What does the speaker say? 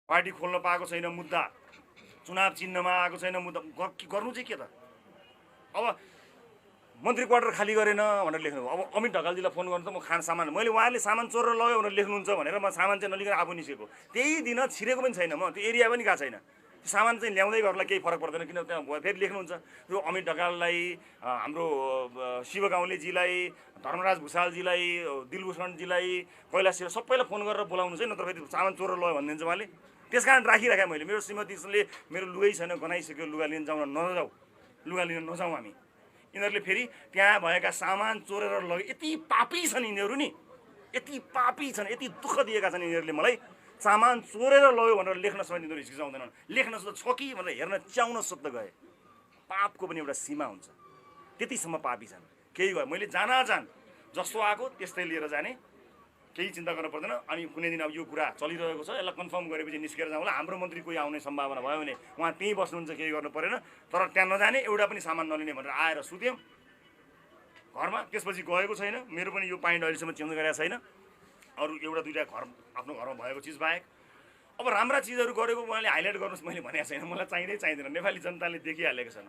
Party खोल्न पाएको छैन मुद्दा, चुनाव चिन्हमा आएको छैन मुद्दा, गर्नु चाहिँ के त? अब मन्त्री क्वार्टर खाली गरेन भनेर लेख्नु। अब अमित ढकालजीलाई फोन गर्नु त म सामान मैले उहाँले सामान चोरेर लग्यो भनेर लेख्नुहुन्छ भनेर म सामान चाहिँ नलिएर आफू निस्केको। त्यही दिन छिरेको पनि छैन, म त्यो एरिया पनि गएको छैन। त्यो सामान चाहिँ ल्याउँदै गर्नलाई केही फरक पर्दैन, किन त्यहाँ फेरि लेख्नुहुन्छ यो अमित ढकाललाई, हाम्रो शिव गाउँलेजीलाई, धर्मराज भुषालजीलाई, दिलभूषणजीलाई, कैलाश सबैलाई फोन गरेर बोलाउनु चाहिँ, नत्र फेरि सामान चोरेर लग्यो भनिदिन्छ उहाँले। त्यस कारण राखिराखेँ मैले। मेरो श्रीमतीले मेरो लुगै छैन, गनाइसक्यो, लुगा लिन जाउन नजाऊ, लुगा लिन नजाउँ हामी। यिनीहरूले फेरि त्यहाँ भएका सामान चोरेर लगे। यति पापी छन् यिनीहरू नि, यति पापी छन्, यति दुःख दिएका छन् यिनीहरूले मलाई। सामान चोरेर लग्यो भनेर लेख्न समेत यिनीहरू हिचकिचाउँदैनन्। लेख्न त छ कि भनेर हेर्न च्याउन सत्त गए। पापको पनि एउटा सीमा हुन्छ, त्यतिसम्म पापी छन्। केही भयो मैले जान जस्तो आएको त्यस्तै लिएर जाने, केही चिन्ता गर्नु पर्दैन। अनि कुनै दिन अब यो कुरा चलिरहेको छ, यसलाई कन्फर्म गरेपछि निस्केर जाउँला। हाम्रो मन्त्री कोही आउने सम्भावना भयो भने उहाँ त्यहीँ बस्नुहुन्छ, केही गर्नु परेन। तर त्यहाँ नजाने, एउटा पनि सामान नलिने भनेर आएर सुत्यौँ घरमा। त्यसपछि गएको छैन। मेरो पनि यो पाइन्ट अहिलेसम्म चेन्ज गरेको छैन, अरू एउटा दुइटा घर आफ्नो घरमा भएको चिज बाहेक। अब राम्रा चिजहरू गरेको उहाँले हाइलाइट गर्नुहोस् मैले भनेको छैन, मलाई चाहिँदैन। नेपाली जनताले देखिहालेको छन्।